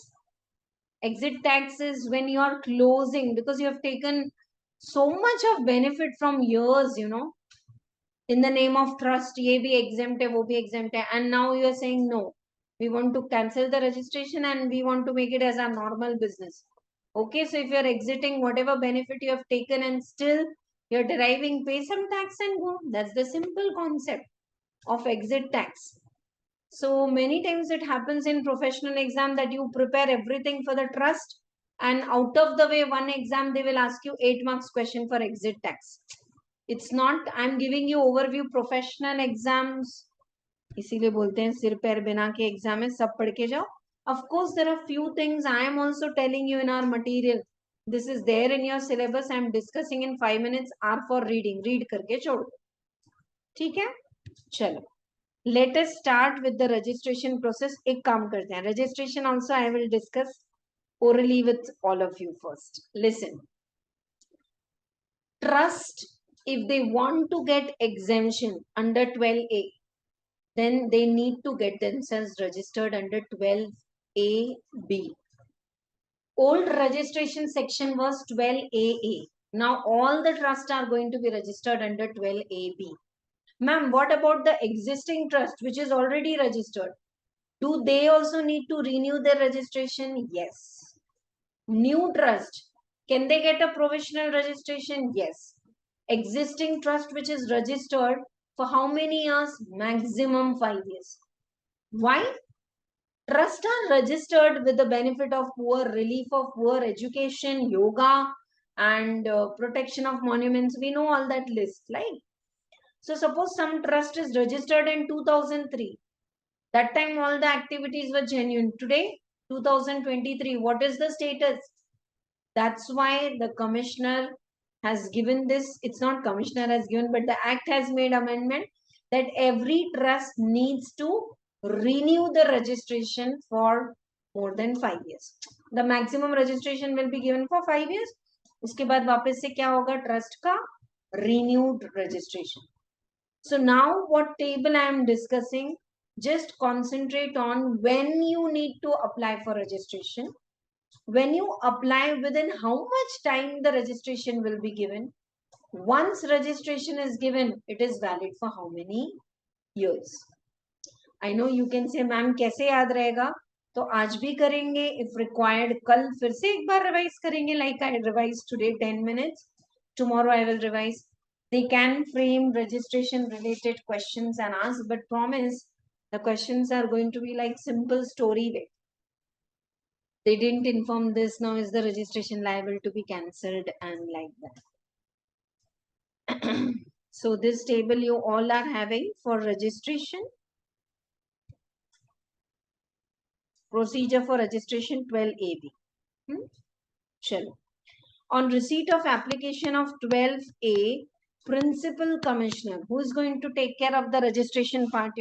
Exit tax is when you are closing because you have taken so much of benefit from years, in the name of trust, ye bhi exempt hai, wo bhi exempt hai, and now you are saying no. We want to cancel the registration and we want to make it as a normal business. Okay, so if you are exiting whatever benefit you have taken and still you're deriving, pay some tax and go. That's the simple concept of exit tax. So many times it happens in professional exam that you prepare everything for the trust and out of the way one exam they will ask you 8 marks question for exit tax. It's not, I'm giving you overview professional exams. इसीलिए बोलते हैं सिर पैर बिना के exam है सब पढ़ के जाओ. Of course there are few things I am also telling you in our material. This is there in your syllabus. I am discussing in 5 minutes are for reading. Read करके छोड़ दो. ठीक है? चलो. Let us start with the registration process. एक काम करते हैं. Registration also I will discuss orally with all of you first. Listen. Trust, if they want to get exemption under 12A, then they need to get themselves registered under 12AB. Old registration section was 12AA. Now all the trusts are going to be registered under 12AB. Ma'am, what about the existing trust which is already registered? Do they also need to renew their registration? Yes. New trust, can they get a provisional registration? Yes. Existing trust which is registered for how many years? Maximum 5 years. Why? Trusts are registered with the benefit of poor, relief of poor, education, yoga, and protection of monuments. We know all that list, right? So suppose some trust is registered in 2003. That time all the activities were genuine. Today, 2023, what is the status? That's why the commissioner has given this. It's not commissioner has given, but the act has made amendment that every trust needs to renew the registration for more than 5 years. The maximum registration will be given for 5 years. उसके बाद वापस से क्या होगा? Trust का renewed registration. So now what table I am discussing, just concentrate on when you need to apply for registration. When you apply, within how much time the registration will be given. Once registration is given, it is valid for how many years? I know you can say, ma'am, कैसे याद रहेगा? तो आज भी करेंगे, if required कल फिर से एक बार revise करेंगे, like I revised today 10 minutes. Tomorrow I will revise. They can frame registration related questions and ask, but promise the questions are going to be like simple story way. They didn't inform this, now is the registration liable to be cancelled and like that. So this table you all are having for registration. Procedure for registration 12AB. Chalo. On receipt of application of 12A, principal commissioner, who is going to take care of the registration part,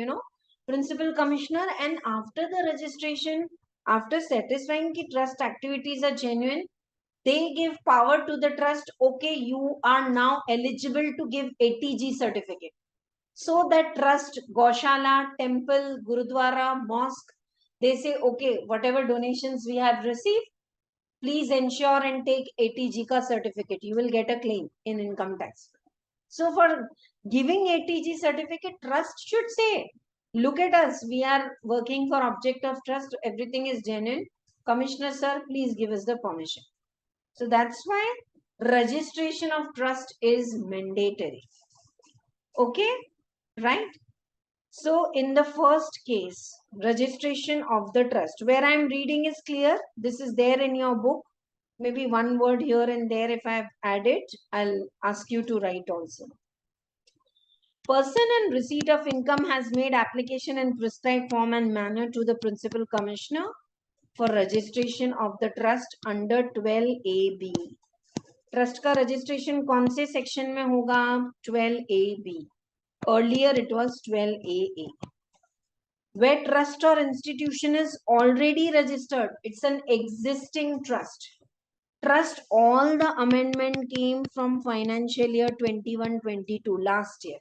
principal commissioner, and after the registration, after satisfying the trust activities are genuine, they give power to the trust. Okay, you are now eligible to give ATG certificate. So that trust, Goshala, temple, Gurudwara, mosque, they say, okay, whatever donations we have received, please ensure and take ATG ka certificate. You will get a claim in income tax. So for giving ATG certificate, trust should say, look at us, we are working for object of trust, everything is genuine. Commissioner sir, please give us the permission. So that's why registration of trust is mandatory. Okay, right? So in the first case, registration of the trust, where I am reading is clear. This is there in your book. Maybe one word here and there if I have added, I'll ask you to write also. Person in receipt of income has made application in prescribed form and manner to the principal commissioner for registration of the trust under 12AB. Trust का registration कौन से section में होगा? 12AB. Earlier it was 12AA. Where trust or institution is already registered, it's an existing trust. Trust, all the amendment came from financial year 21-22, last year.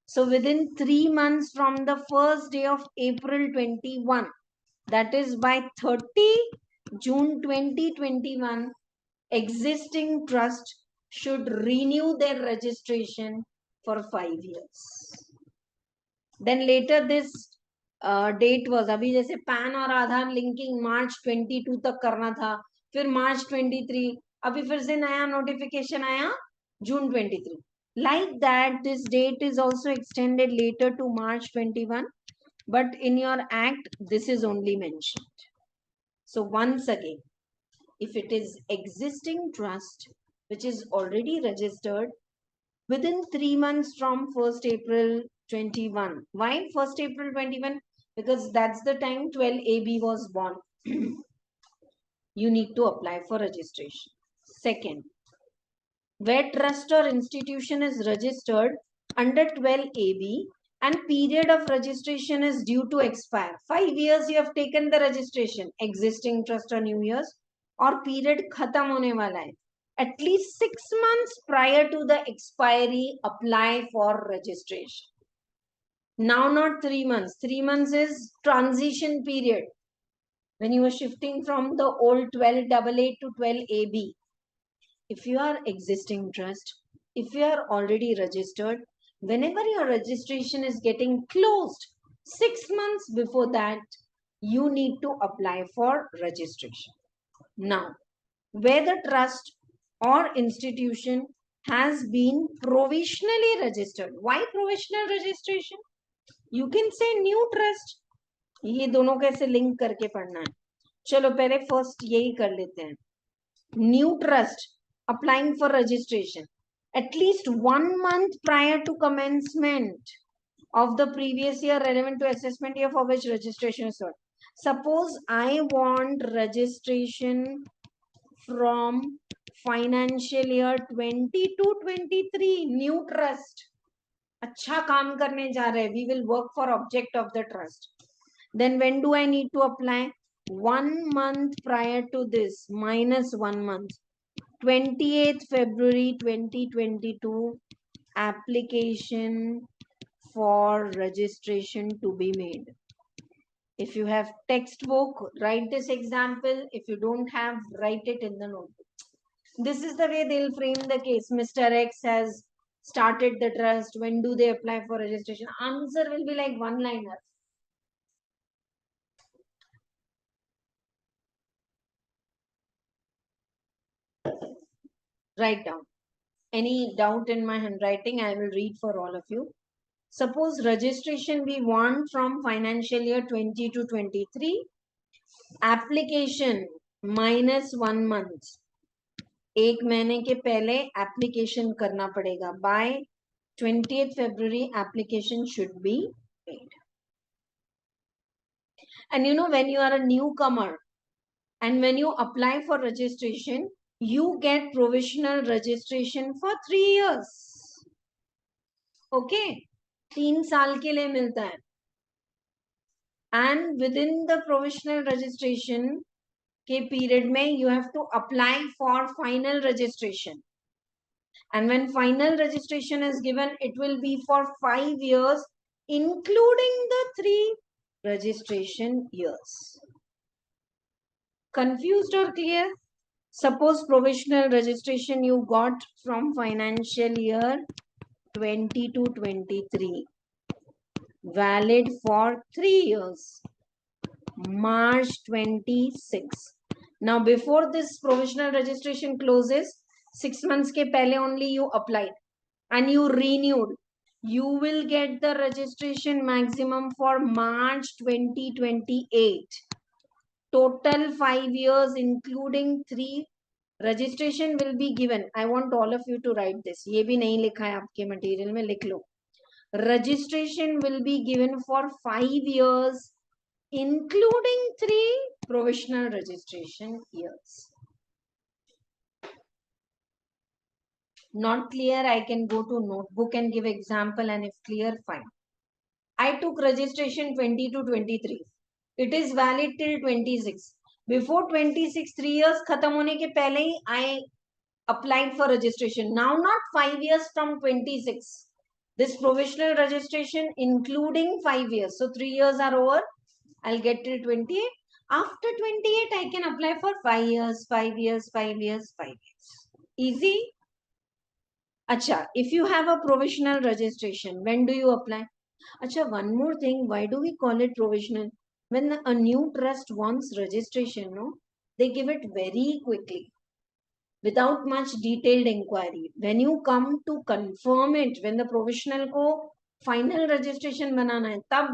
So within 3 months from the first day of April 21, that is by 30 June 2021, existing trust should renew their registration for 5 years. Then later this date was, अभी जैसे pan और आधार linking मार्च 22 तक करना था, फिर मार्च 23, अभी फिर से नया नोटिफिकेशन आया जून 23. Like that, this date is also extended later to March 21, but in your act this is only mentioned. So once again, if it is existing trust which is already registered within 3 months from 1st April 21. Why 1st April 21? Because that's the time 12AB was born. You need to apply for registration. Second, where trust or institution is registered under 12AB and period of registration is due to expire. 5 years you have taken the registration, existing trust or new years, or period khatam hone wala hai. At least 6 months prior to the expiry, apply for registration. Now not 3 months. 3 months is transition period. When you are shifting from the old 12AA to 12AB. If you are existing trust, if you are already registered, whenever your registration is getting closed, 6 months before that, you need to apply for registration. Now, where the trust or institution has been provisionally registered. Why provisional registration? You can say new trust. ये दोनों कैसे link करके पढ़ना है? चलो पहले first यही कर लेते हैं. New trust applying for registration at least 1 month prior to commencement of the previous year relevant to assessment year for which registration is sought. Suppose I want registration from financial year 22-23, new trust. अच्छा काम करने जा रहे हैं, we will work for object of the trust. Then when do I need to apply? 1 month prior to this, minus 1 month. 28th February 2022, application for registration to be made. If you have textbook, write this example. If you don't have, write it in the notebook. This is the way they'll frame the case. Mr. X has started the trust. When do they apply for registration? Answer will be like one-liner. Write down. Any doubt in my handwriting, I will read for all of you. Suppose registration we want from financial year 20 to 23. Application minus 1 month. एक महीने के पहले application करना पड़ेगा. By 20th February, application should be made. And you know, when you are a newcomer and when you apply for registration, you get provisional registration for 3 years. Okay, 3 साल के लिए मिलता है. And within the provisional registration के period में you have to apply for final registration. And when final registration is given, it will be for 5 years, including the 3 registration years. Confused or clear? Suppose provisional registration you got from financial year 20 to 23, valid for 3 years, March 26. Now before this provisional registration closes, 6 months ke pehle only you applied and you renewed. You will get the registration maximum for March 2028. Total 5 years, including 3 registration will be given. I want all of you to write this. ये भी नहीं लिखा है आपके material में, लिख लो. Registration will be given for 5 years including 3 provisional registration years. Not clear, I can go to notebook and give example, and if clear, fine. I took registration 20 to 23. It is valid till 26. Before 26, 3 years khatam hone ke pehle hi I applied for registration. Now not 5 years from 26. This provisional registration including 5 years. So 3 years are over. I'll get till 28. After 28, I can apply for 5 years, 5 years, 5 years, 5 years. Easy? Acha, if you have a provisional registration, when do you apply? Acha, one more thing, why do we call it provisional? When a new trust wants registration, no, they give it very quickly without much detailed inquiry. When you come to confirm it, when the provisional ko final registration banana hai, tab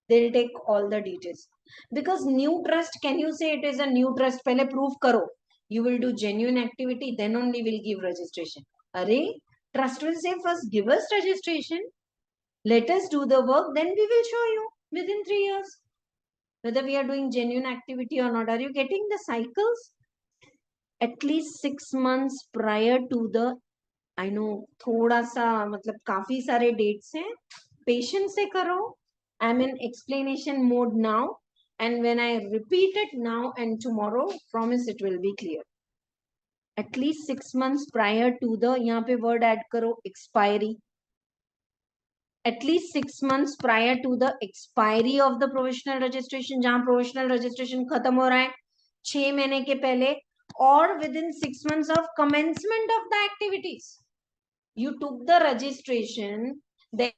they'll take all the details. Because new trust, can you say it is a new trust? Pehle prove karo. You will do genuine activity, then only will give registration. Array, trust will say first give us registration. Let us do the work, then we will show you within 3 years whether we are doing genuine activity or not. Are you getting the cycles? At least 6 months prior to the, I know थोड़ा सा मतलब काफी सारे dates हैं, patience से करो. I'm in explanation mode now, and when I repeat it now and tomorrow, promise it will be clear. At least 6 months prior to the, यहाँ पे word add करो expiry. At least 6 months prior to the expiry of the provisional registration, जहाँ provisional registration खत्म हो रहा है 6 महीने के पहले, or within 6 months of commencement of the activities. You took the registration, then